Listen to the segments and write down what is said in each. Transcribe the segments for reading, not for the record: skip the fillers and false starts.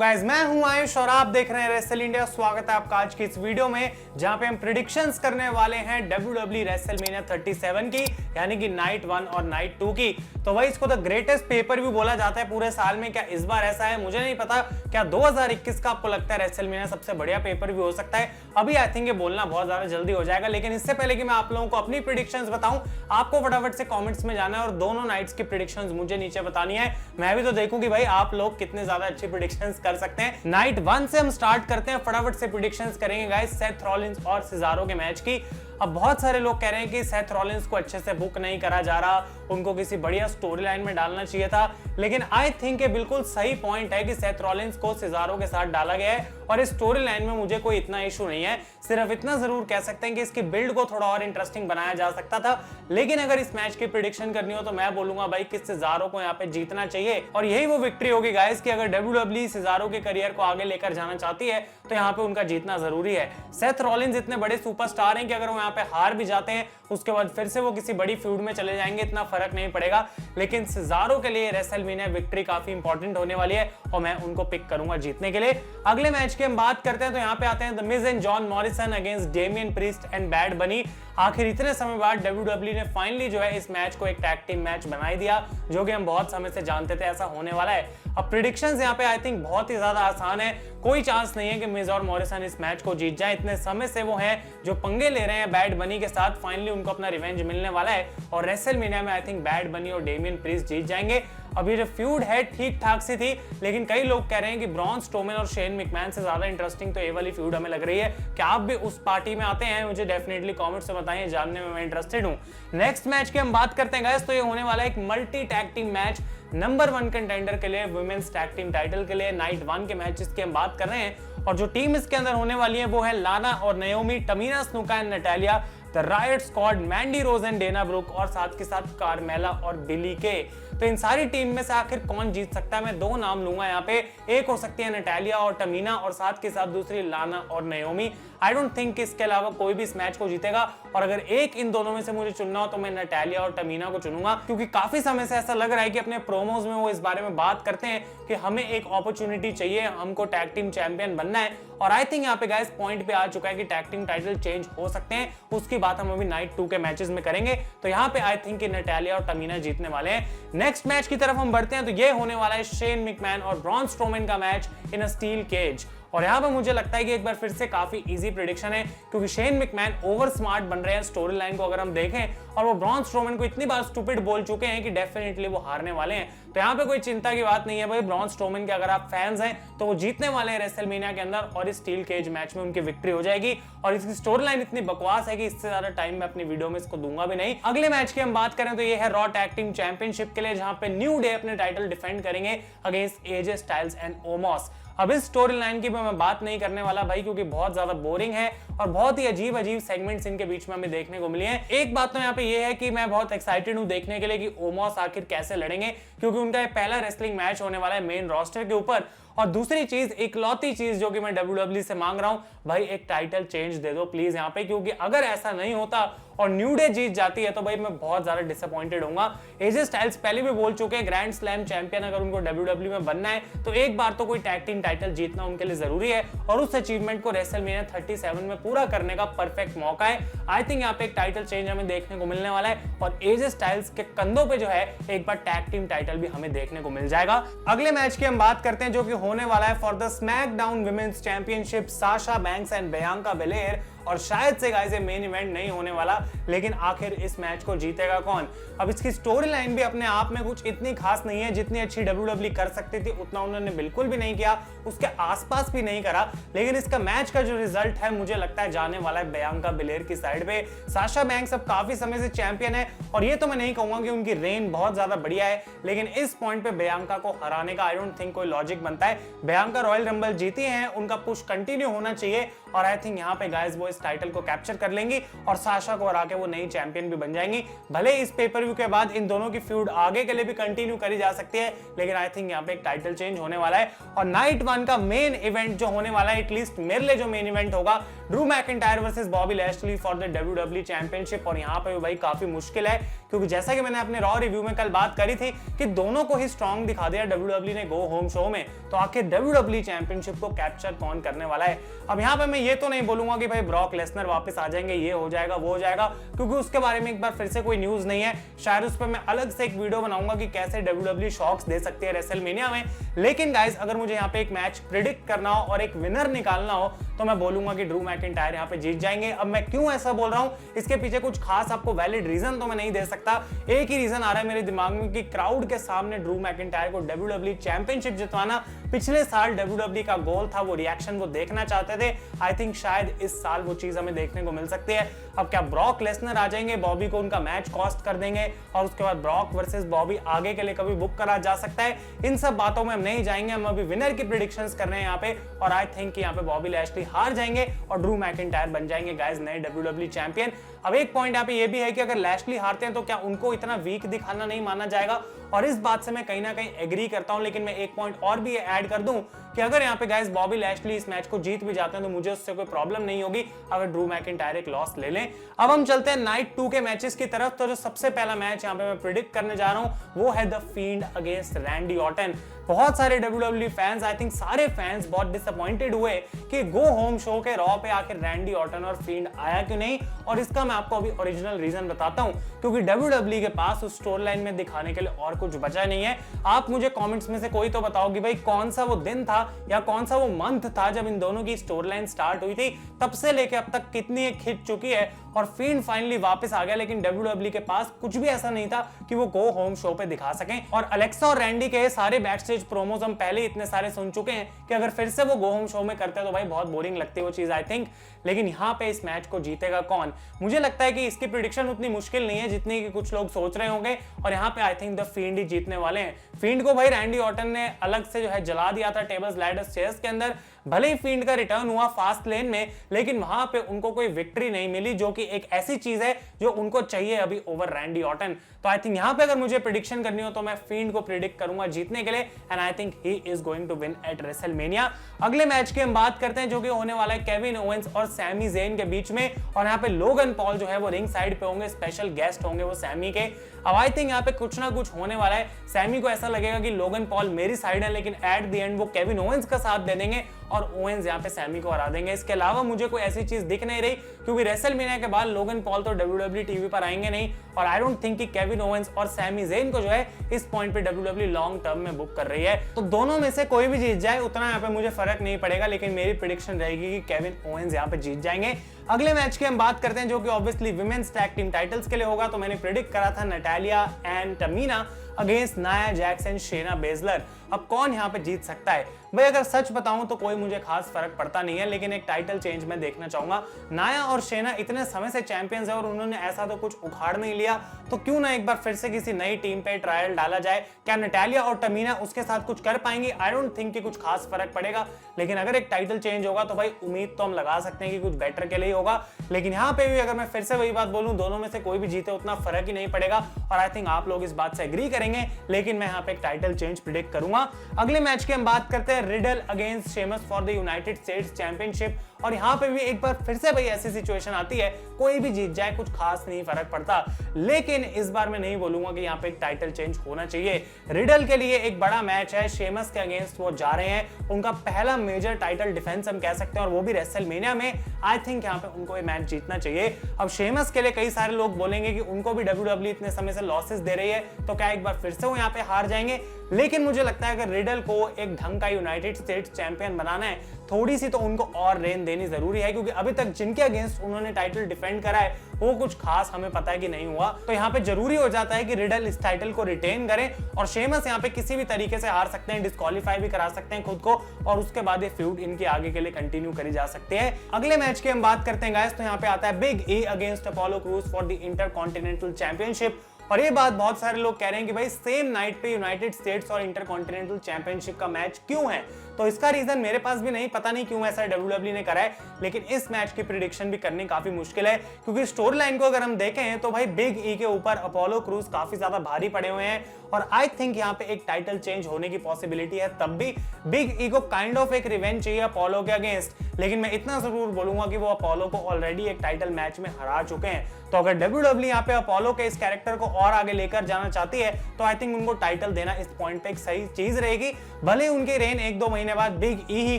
Guys, मैं हूं आयुष और आप देख रहे हैं रेसल इंडिया। स्वागत है आपका आज की इस वीडियो में, जहां पे हम प्रेडिक्शंस करने वाले हैं WWE रेसलमेनिया 37 की, यानी कि नाइट 1 और नाइट 2 की। तो भाई इसको द ग्रेटेस्ट पेपर व्यू बोला जाता है पूरे साल में। क्या इस बार ऐसा है? मुझे नहीं पता। क्या 2021 का आपको लगता है रेसलमेनिया सबसे बढ़िया पेपर व्यू हो सकता है? अभी आई थिंक ये बोलना बहुत ज्यादा जल्दी हो जाएगा, लेकिन इससे पहले कि मैं आप लोगों को अपनी प्रेडिक्शंस बताऊं, आपको फटाफट से कमेंट्स में जाना है और दोनों नाइट्स की प्रेडिक्शंस मुझे नीचे बतानी है। मैं भी तो देखूं कि भाई आप लोग कितने ज्यादा अच्छी प्रेडिक्शंस कर सकते हैं। नाइट 1 से हम स्टार्ट करते हैं, फटाफट से प्रेडिक्शंस करेंगे गाइस सेथ रॉलिंस और सिजारो के मैच की। अब बहुत सारे लोग कह रहे हैं कि सेथ रॉलिंस को अच्छे से बुक नहीं करा जा रहा, उनको किसी बढ़िया स्टोरी लाइन में डालना चाहिए था, लेकिन आई थिंक ये बिल्कुल सही पॉइंट है कि सेथ रॉलिंस को सिजारो के साथ डाला गया है और इस स्टोरी लाइन में मुझे कोई इतना इशू नहीं है। सिर्फ इतना जरूर कह सकते हैं कि इसकी बिल्ड को थोड़ा और इंटरेस्टिंग बनाया जा सकता था, लेकिन अगर इस मैच की प्रेडिक्शन करनी हो तो मैं बोलूंगा भाई कि सिजारो को यहाँ पे जीतना चाहिए और यही वो विक्ट्री होगी गाइस कि अगर WWE सिजारो के करियर को आगे लेकर जाना चाहती है तो यहाँ पे उनका जीतना जरूरी है। सेथ रॉलिंस इतने बड़े सुपरस्टार हैं कि अगर वो यहाँ पे हार भी जाते हैं उसके बाद फिर से वो किसी बड़ी फ्यूड में चले जाएंगे, इतना फर्क नहीं पड़ेगा। लेकिन सिजारो के लिए रेसलमेनिया विक्ट्री काफी इंपॉर्टेंट होने वाली है और मैं उनको पिक करूंगा जीतने के लिए। अगले मैच की हम बात करते हैं तो यहाँ पे आते हैं the Miz and John Morrison against Damien priest and bad बनी। आखिर इतने समय बाद WWE ने फाइनली जो है इस मैच को एक टैग टीम मैच बना ही दिया, जो कि हम बहुत समय से जानते थे ऐसा होने वाला है। अब प्रेडिक्शंस यहाँ पे आई थिंक बहुत ही ज्यादा आसान है। कोई चांस नहीं है कि मिज और मॉरिसन इस मैच को जीत जाए। इतने समय से वो हैं जो पंगे ले रहे हैं बैड बनी के साथ, फाइनली उनको अपना रिवेंज मिलने वाला है और रेसलमेनिया में आई थिंक बैड बनी और डेमियन प्रीस्ट जीत जाएंगे। अब ये जो फ्यूड है ठीक ठाक सी थी, लेकिन कई लोग कह रहे हैं कि ब्रॉन स्ट्रोमन और शेन मैकमैन से ज्यादा इंटरेस्टिंग तो ये वाली फ्यूड हमें लग रही है। क्या आप भी उस पार्टी में आते हैं? मुझे डेफिनेटली कमेंट्स में बताएं, जानने में मैं इंटरेस्टेड हूं। नेक्स्ट मैच की हम बात करते हैं गाइस, तो ये होने वाला है एक multi tag team match number 1 contender के लिए, वुमेन्स टैग टीम टाइटल के लिए। नाइट 1 के मैचेस की हम बात कर रहे हैं और जो टीम इसके अंदर होने वाली है वो है लाना और Naomi, Tamina Snuka and Natalya, the Riott Squad, Mandy Rose and Dana Brooke और साथ के साथ कार्मेला और बिली के। तो इन सारी टीम में से आखिर कौन जीत सकता है? मैं दो नाम लूंगा यहाँ पे। एक हो सकती है नटालिया और टमीना और साथ के साथ दूसरी लाना और नयोमी। आई डोंट थिंक इसके अलावा कोई भी इस मैच को जीतेगा और अगर एक इन दोनों में से मुझे चुनना हो तो मैं नटालिया और टमीना को चुनूंगा, क्योंकि काफी समय से ऐसा लग रहा है कि अपने प्रोमोज में वो इस बारे में बात करते हैं कि हमें एक अपॉर्चुनिटी चाहिए, हमको टैग टीम चैंपियन बनना है। और आई थिंक यहाँ पे गाइस पॉइंट पे आ चुका है कि टैग टीम टाइटल चेंज हो सकते हैं। उसकी बात हम अभी नाइट 2 के मैचेस में करेंगे। तो यहाँ पे आई थिंक नटालिया और टमीना जीतने वाले हैं। नेक्स्ट मैच की तरफ हम बढ़ते हैं तो ये होने वाला है शेन मैकमैन और ब्रॉन स्ट्रोमन का match in a steel cage. और यहाँ पे मुझे लगता है कि एक बार फिर से काफी इजी प्रेडिक्शन है, क्योंकि शेन मैकमैन ओवर स्मार्ट बन रहे हैं स्टोरी लाइन को अगर हम देखें, और वो ब्रॉन स्ट्रोमन को इतनी बार स्टूपिड बोल चुके हैं कि डेफिनेटली वो हारने वाले हैं। तो यहाँ पे कोई चिंता की बात नहीं है भाई। ब्रॉन स्ट्रोमन के अगर आप फैंस हैं तो वो जीतने वाले हैं रेसलमेनिया के अंदर और इस स्टील केज मैच में उनकी विक्ट्री हो जाएगी। और इसकी स्टोरी लाइन इतनी बकवास है कि इससे ज्यादा टाइम मैं अपनी वीडियो में इसको दूंगा भी नहीं। अगले मैच की हम बात करें तो ये है रॉ टैग टीम चैंपियनशिप के लिए, जहां पे न्यू डे अपने टाइटल डिफेंड करेंगे against AJ Styles and Omos. अब इस स्टोरी लाइन की मैं बात नहीं करने वाला भाई, क्योंकि बहुत ज्यादा बोरिंग है और बहुत ही अजीब अजीब सेगमेंट्स इनके बीच में हमें देखने को मिली हैं। एक बात तो यहाँ पे ये है कि मैं बहुत एक्साइटेड हूँ देखने के लिए कि ओमोस आखिर कैसे लड़ेंगे, क्योंकि उनका ये पहला रेसलिंग मैच होने वाला है मेन रोस्टर के ऊपर। और दूसरी चीज, इकलौती चीज जो कि मैं WWE से मांग रहा हूं, भाई एक टाइटल चेंज दे दो प्लीज यहाँ पे, क्योंकि अगर ऐसा नहीं होता और न्यू डे जीत जाती है तो भाई मैं बहुत ज्यादा डिसअपॉइंटेड होऊंगा। एजे स्टाइल्स पहले भी बोल चुके हैं ग्रैंड स्लैम चैंपियन अगर उनको WWE में बनना है तो एक बार तो कोई टैग टीम टाइटल जीतना उनके लिए जरूरी है और उस अचीवमेंट को रेसलमेनिया 37 में पूरा करने का परफेक्ट मौका है। आई थिंक यहाँ पे एक टाइटल चेंज हमें देखने को मिलने वाला है और एजे स्टाइल्स के कंधों पे जो है एक बार टैग टीम टाइटल भी हमें देखने को मिल जाएगा। अगले मैच की हम बात करते हैं जो कि होने वाला है for the SmackDown women's championship, Sasha Banks and Bianca Belair. और शायद से गाइस ये मेन इवेंट नहीं होने वाला, लेकिन आखिर इस मैच को जीतेगा कौन? अब इसकी स्टोरी लाइन भी अपने आप में कुछ इतनी खास नहीं है, जितनी अच्छी WWE कर सकती थी उतना उन्होंने बिल्कुल भी नहीं किया, उसके आसपास भी नहीं करा। लेकिन इसका मैच का जो रिजल्ट है मुझे लगता है जाने वाला है बियांका बेलेयर की साइड पे। साशा बैंक्स अब काफी समय से चैंपियन है और ये तो मैं नहीं कहूंगा कि उनकी रेन बहुत ज्यादा बढ़िया है, लेकिन इस पॉइंट पे बियांका को हराने का आई डोंट थिंक कोई लॉजिक बनता है। बियांका रॉयल रंबल जीती है, उनका पुश कंटिन्यू होना चाहिए और आई थिंक यहाँ पे गाइस वो इस टाइटल को कैप्चर कर लेंगी और साशा को हरा के वो नई चैंपियन भी बन जाएंगी। भले इस पेपर व्यू के बाद इन दोनों की फ्यूड आगे के लिए भी कंटिन्यू करी जा सकती है, लेकिन आई थिंक यहाँ पे एक टाइटल चेंज होने वाला है। और नाइट 1 का मेन इवेंट जो होने वाला है, एटलीस्ट मेरे लिए जो मेन इवेंट होगा, Drew McIntyre versus Bobby Lashley for the WWE championship. और यहाँ पे भाई काफी मुश्किल है, क्योंकि जैसा कि मैंने अपने रॉ रिव्यू में कल बात करी थी कि दोनों को ही स्ट्रॉन्ग दिखा दिया WWE ने गो होम शो में, तो आखिर WWE चैंपियनशिप को कैप्चर कौन करने वाला है। अब यहाँ पे मैं ये तो नहीं बोलूंगा कि भाई ब्रॉक लेसनर वापस आ जाएंगे, ये हो जाएगा वो हो जाएगा, क्योंकि उसके बारे में एक बार फिर से कोई न्यूज नहीं है। शायद उस पर मैं अलग से एक वीडियो बनाऊंगा कि कैसे WWE शॉक्स दे सकती है रेसलमेनिया में। लेकिन गाइस अगर मुझे यहाँ पे एक मैच प्रिडिक्ट करना हो और एक विनर निकालना हो तो मैं बोलूंगा कि ड्रू मैकिंटायर यहाँ पे जीत जाएंगे। अब मैं क्यों ऐसा बोल रहा हूँ, इसके पीछे कुछ खास आपको वैलिड रीजन तो मैं नहीं दे सकता। एक ही रीजन आ रहा है मेरे दिमाग में कि क्राउड के सामने ड्रू मैकिंटायर को WWE चैंपियनशिप जितवाना पिछले साल WWE का गोल था, वो रिएक्शन वो देखना चाहते थे। आई थिंक शायद इस साल वो चीज हमें देखने को मिल सकती है। अब क्या ब्रॉक लेसनर आ जाएंगे, बॉबी को उनका मैच कॉस्ट कर देंगे और उसके बाद ब्रॉक वर्सेस बॉबी आगे के लिए कभी बुक करा जा सकता है, इन सब बातों में हम नहीं जाएंगे। हम अभी विनर की प्रेडिक्शंस कर रहे हैं यहाँ पे, और आई थिंक यहाँ पे बॉबी लैशली हार जाएंगे और ड्रू मैकिंटायर बन जाएंगे गाइस नए WWE चैंपियन। अब एक पॉइंट यहाँ पे ये भी है कि अगर लैशली हारते हैं तो क्या उनको इतना वीक दिखाना नहीं माना जाएगा, और इस बात से मैं कहीं ना कहीं एग्री करता हूं। लेकिन मैं एक पॉइंट और भी ऐड कर दूं कि अगर यहाँ पे गाइस बॉबी लैशली इस मैच को जीत भी जाते हैं तो मुझे उससे कोई प्रॉब्लम नहीं होगी अगर ड्रू मैकिंटायर एक लॉस ले लें। अब हम चलते हैं नाइट 2 के मैचेस की तरफ। तो जो सबसे पहला मैच यहाँ पे मैं प्रिडिक्ट करने जा रहा हूं वो है the field against Randy Orton. बहुत सारे WWE फैंस, आई थिंक सारे फैंस बहुत डिसअपॉइंटेड हुए कि गो होम शो के रॉ पे आखिर रैंडी ऑर्टन और फील्ड आया क्यों नहीं, और इसका मैं आपको अभी ओरिजिनल रीजन बताता हूं, क्योंकि WWE के पास उस स्टोरी लाइन में दिखाने के लिए और कुछ बचा नहीं है। आप मुझे कमेंट्स में से कोई तो बताओ कि भाई कौन सा वो दिन था या कौन सा वो मंथ था जब इन दोनों की स्टोरी लाइन स्टार्ट हुई थी, तब से लेके अब तक कितनी एक खिंच चुकी है और फील्ड फाइनली वापस आ गया। लेकिन WWE के पास कुछ भी ऐसा नहीं था कि वो गो होम शो पे दिखा सकें। और अलेक्सा और रैंडी के सारे बैकस्टेज प्रोमोज हम पहले इतने सारे सुन चुके हैं कि अगर फिर से वो गो होम शो में करते तो भाई बहुत बोरिंग लगती है वो चीज आई थिंक। लेकिन यहाँ पे इस मैच को जीतेगा कौन, मुझे लगता है कि इसकी प्रेडिक्शन उतनी मुश्किल नहीं है जितनी कि कुछ लोग सोच रहे होंगे, और यहाँ पे आई थिंक द फील्ड ही जीतने वाले हैं। फील्ड को भाई रैंडी ऑर्टन ने अलग से जो है जला दिया था टेबल्स लैडर्स चेयर्स के अंदर। भले ही फील्ड का रिटर्न हुआ फास्ट लेन में, लेकिन वहां पे उनको कोई विक्ट्री नहीं मिली, जो कि एक ऐसी चीज है जो उनको चाहिए अभी ओवर रैंडी ऑर्टन। तो आई थिंक यहाँ पे अगर मुझे प्रेडिक्शन करनी हो तो मैं फील्ड को प्रेडिक्ट करूंगा जीतने के लिए, and I think he is going to win at WrestleMania. अगले मैच की हम बात करते हैं जो कि होने वाला है केविन ओवेंस और सैमी ज़ेन के बीच में, और यहाँ पे लोगन पॉल जो है वो रिंग साइड पे होंगे, स्पेशल गेस्ट होंगे वो सैमी के। अब आई थिंक यहाँ पे कुछ ना कुछ होने वाला है। सैमी को ऐसा लगेगा कि लोगन पॉल मेरी साइड है, लेकिन एट द एंड वो केविन ओवेंस का साथ दे देंगे और ओवेंस यहाँ पे सैमी को हरा देंगे। इसके अलावा मुझे कोई ऐसी चीज दिख नहीं रही, क्योंकि रेसलमेनिया के बाद लोगन पॉल तो WWE टीवी पर आएंगे नहीं, और आई डोंट थिंक कि केविन ओवेंस और सैमी ज़ेन को जो है इस पॉइंट पे WWE लॉन्ग टर्म में बुक कर रही है। तो दोनों में से कोई भी जीत जाए उतना यहाँ पे मुझे फर्क नहीं पड़ेगा, लेकिन मेरी प्रेडिक्शन रहेगी कि केविन ओवेंस यहाँ पे जीत जाएंगे। अगले मैच की हम बात करते हैं जो कि obviously women's tag team titles के लिए होगा। तो मैंने प्रेडिक्ट करा था Natalya and Tamina against Nia Jax and Shayna Baszler. अब कौन यहाँ पे जीत सकता है भाई, अगर सच बताऊं तो कोई मुझे खास फर्क पड़ता नहीं है, लेकिन एक टाइटल चेंज मैं देखना चाहूंगा। नाया और शेना इतने समय से चैंपियंस है और उन्होंने ऐसा तो कुछ उखाड़ नहीं लिया, तो क्यों ना एक बार फिर से किसी नई टीम पे ट्रायल डाला जाए। क्या नटालिया और तमीना उसके साथ कुछ कर पाएंगी? आई डोंट थिंक कि कुछ खास फर्क पड़ेगा, लेकिन अगर एक टाइटल चेंज होगा तो भाई उम्मीद तो हम लगा सकते हैं कि कुछ बेटर के लिए होगा। लेकिन यहाँ पे भी अगर मैं फिर से वही बात बोलूं, दोनों में से कोई भी जीते उतना फर्क ही नहीं पड़ेगा, और आई थिंक आप लोग इस बात से एग्री करेंगे। लेकिन मैं यहाँ पे एक टाइटल चेंज प्रेडिक्ट करूंगा। अगले मैच की हम बात करते हैं riddle against Sheamus for the United states championship, और यहाँ पे भी एक बार फिर से भाई ऐसी सिचुएशन आती है, कोई भी जीत जाए कुछ खास नहीं फर्क पड़ता। लेकिन इस बार मैं नहीं बोलूंगा कि यहाँ पे एक टाइटल चेंज होना चाहिए। रिडल के लिए एक बड़ा मैच है, शेमस के अगेंस्ट वो जा रहे हैं, उनका पहला मेजर टाइटल डिफेंस हम कह सकते हैं, और वो भी रेसलमेनिया में। आई थिंक यहाँ पे उनको ये मैच जीतना चाहिए। अब शेमस के लिए कई सारे लोग बोलेंगे कि उनको भी WWE इतने समय से लॉसेस दे रही है, तो क्या एक बार फिर से वो यहाँ पे हार जाएंगे? लेकिन मुझे लगता है अगर रिडल को एक ढंग का यूनाइटेड स्टेट्स चैंपियन बनाना है, थोड़ी सी तो उनको और रेन देनी जरूरी है, क्योंकि अभी तक जिनके अगेंस्ट उन्होंने टाइटल डिफेंड करा है वो कुछ खास हमें पता है कि नहीं हुआ। तो यहाँ पे जरूरी हो जाता है कि रिडल इस टाइटल को रिटेन करें, और शेमस यहाँ पे किसी भी तरीके से हार सकते हैं, डिस्क्वालीफाई भी करा सकते हैं खुद को, और उसके बाद ये फ्यूड इनके आगे के लिए कंटिन्यू करी जा सकती है। अगले मैच की हम बात करते हैं गाइस, तो यहाँ पे आता है big E against Apollo Crews for the intercontinental championship. और ये बात बहुत सारे लोग कह रहे हैं कि भाई सेम नाइट पे यूनाइटेड स्टेट्स और इंटरकॉन्टिनेंटल चैंपियनशिप का मैच क्यों है? तो इसका रीजन मेरे पास भी नहीं, पता नहीं क्यों ऐसा WWE ने करा है, लेकिन इस मैच की प्रिडिक्शन भी करनी काफी मुश्किल है क्योंकि स्टोरी लाइन को अगर हम देखें तो भाई बिग ई के ऊपर अपोलो क्रूज काफी ज्यादा भारी पड़े हुए हैं और आई थिंक यहाँ पे एक टाइटल चेंज होने की पॉसिबिलिटी है। तब भी बिग ई को काइंड ऑफ एक रिवेंज चाहिए अपोलो के अगेंस्ट, लेकिन मैं इतना जरूर बोलूंगा कि वो अपोलो को ऑलरेडी एक टाइटल मैच में हरा चुके हैं। तो अगर WWE यहाँ पे अपोलो के इस कैरेक्टर को और आगे लेकर जाना चाहती है तो आई थिंक उनको टाइटल देना इस पॉइंट पे एक सही चीज रहेगी। भले उनके रेन 1-2 महीने बाद बिग ई ही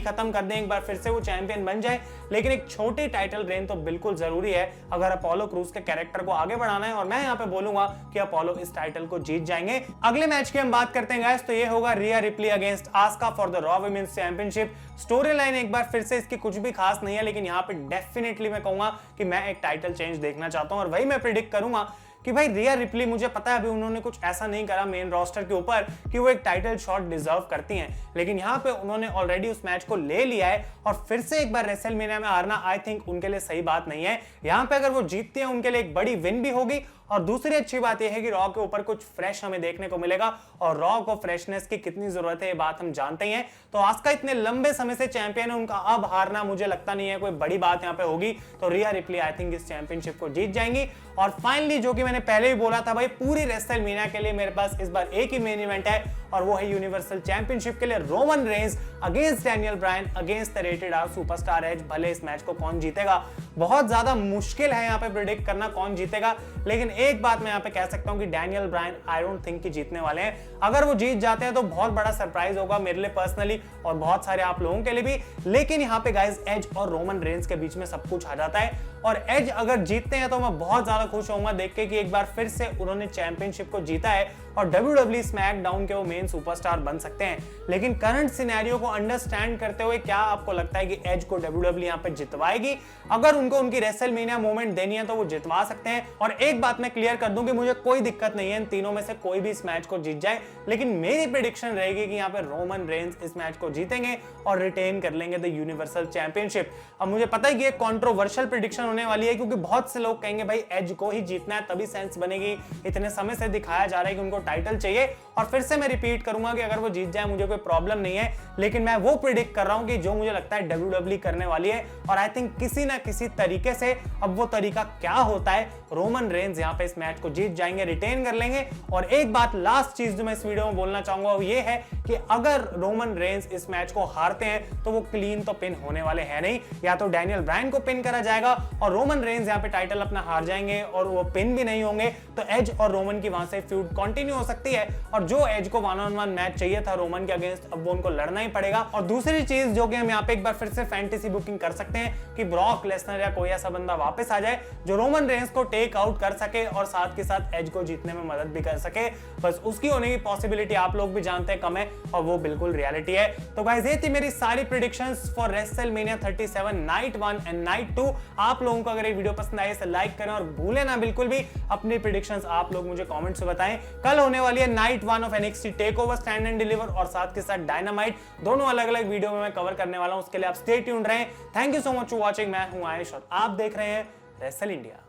खत्म कर दें, एक बार फिर से वो चैंपियन बन जाए, लेकिन एक छोटी टाइटल रेन तो बिल्कुल जरूरी है अगर अपोलो क्रूज के कैरेक्टर को आगे बढ़ाना है। और मैं यहाँ पे बोलूंगा कि अपोलो इस टाइटल को जीत जाएंगे। अगले मैच की हम बात करते हैं गाइस, तो ये होगा Rhea Ripley against Asuka for the Raw women's championship. Storyline एक बार फिर से इसकी कुछ भी खास नहीं है, लेकिन यहाँ पे डेफिनेटली मैं कहूंगा कि मैं एक टाइटल चेंज देखना चाहता हूं और वही मैं प्रिडिक्ट करूंगा कि भाई रिया रिप्ली, मुझे पता है अभी उन्होंने कुछ ऐसा नहीं करा मेन रोस्टर के ऊपर कि वो एक टाइटल शॉट डिजर्व करती हैं, लेकिन यहाँ पे उन्होंने ऑलरेडी उस मैच को ले लिया है और फिर से एक बार रेसलमेनिया में हारना आई थिंक उनके लिए सही बात नहीं है। यहाँ पे अगर वो जीतती है उनके लिए एक बड़ी विन भी होगी और दूसरी अच्छी बात यह है कि रॉ के ऊपर कुछ फ्रेश हमें देखने को मिलेगा और रॉ को फ्रेशनेस की कितनी जरूरत है ये बात हम जानते ही हैं। तो आस्का इतने लंबे समय से चैंपियन है, उनका अब हारना मुझे लगता नहीं है कोई बड़ी बात यहाँ पे होगी। तो रिया रिप्ली आई थिंक इस चैंपियनशिप को जीत जाएंगी। और फाइनली जो कि मैंने पहले भी बोला था भाई, पूरी रेसलमेनिया के लिए मेरे पास इस बार एक ही मेन इवेंट है और वो है यूनिवर्सल चैंपियनशिप के लिए Roman Reigns against Daniel Bryan against the Rated R Superstar Edge. भले इस मैच को कौन जीतेगा बहुत ज्यादा मुश्किल है यहाँ पे प्रेडिक्ट करना कौन जीतेगा, लेकिन एक बात मैं यहाँ पे कह सकता हूँ कि Daniel Bryan I don't think कि जीतने वाले हैं। अगर वो जीत जाते हैं तो बहुत बड़ा सरप्राइज होगा मेरे लिए पर्सनली और बहुत सारे आप लोगों के लिए भी, लेकिन यहाँ पे गाइस एज और रोमन रेंस के बीच में सब कुछ आ जाता है और एज अगर जीतते हैं तो मैं बहुत ज्यादा खुश होऊंगा देख के कि एक बार फिर से उन्होंने चैंपियनशिप को जीता है और WWE स्मैकडाउन के वो मेन सुपरस्टार बन सकते हैं। लेकिन करंट सिनेरियो को अंडरस्टैंड करते हुए क्या आपको लगता है कि एज को WWE यहाँ पे जितवाएगी? अगर उनको उनकी रेसलमेनिया मोमेंट देनी है तो वो जितवा सकते हैं। और एक बात मैं क्लियर कर दूं कि मुझे कोई दिक्कत नहीं है इन तीनों में से कोई भी इस मैच को जीत जाए, लेकिन मेरी प्रेडिक्शन रहेगी कि यहाँ पे रोमन रेंस इस मैच को जीतेंगे और रिटेन कर लेंगे द यूनिवर्सल चैंपियनशिप। अब मुझे पता है कि एक कंट्रोवर्शियल प्रेडिक्शन होने वाली है क्योंकि बहुत से लोग कहेंगे भाई एज को ही जीतना है तभी सेंस बनेगी, इतने समय से दिखाया जा रहा है कि उनको टाइटल चाहिए। और फिर से मैं रिपीट करूंगा कि अगर वो जीत जाए मुझे कोई प्रॉब्लम नहीं है, लेकिन मैं वो प्रिडिक्ट कर रहा हूं कि जो मुझे लगता है WWE करने वाली है और आई थिंक किसी ना किसी तरीके से, अब वो तरीका क्या होता है, रोमन रेंस यहां पे इस मैच को जीत जाएंगे, रिटेन कर लेंगे। और एक बात लास्ट चीज जो मैं इस वीडियो में बोलना चाहूंगा वो ये है कि अगर रोमन रेंस इस मैच को हारते हैं तो वो क्लीन तो पिन होने वाले हैं नहीं, या तो डैनियल ब्रायन को पिन करा जाएगा और रोमन रेंस यहां पे टाइटल अपना हार जाएंगे और वो पिन भी नहीं होंगे, तो एज और रोमन की वहां से फ्यूड कंटिन्यू हो सकती है। और जो एज को 1-on-1 मैच चाहिए था रोमन के अगेंस्ट, अब वो उनको लड़ना ही पड़ेगा। और दूसरी चीज जो कि हम यहाँ पे एक बार फिर से फैंटेसी बुकिंग कर सकते हैं कि ब्रॉक लेसनर या कोई ऐसा बंदा वापस आ जाए जो रोमन रेंस को टेक आउट कर सके और साथ के साथ एज को जीतने में मदद भी कर सके। बस उसकी होने की पॉसिबिलिटी आप लोग भी जानते हैं कम है और वो बिल्कुल रियलिटी है। तो गाइस ये थी मेरी सारी predictions for WrestleMania 37 night 1 and night 2। आप लोगों को अगर ये वीडियो पसंद आए तो लाइक करें और भूलें ना बिल्कुल भी अपनी प्रेडिक्शंस आप लोग मुझे कमेंट्स में बताएं। कल होने वाली है night 1 of NXT takeover stand and deliver और साथ के साथ डायनामाइट, दोनों अलग अलग वीडियो में मैं कवर करने वाला हूं, उसके लिए आप स्टे ट्यून्ड रहें। Thank you so much for watching. मैं हूं आयुष और आप देख रहे हैं रेसल इंडिया।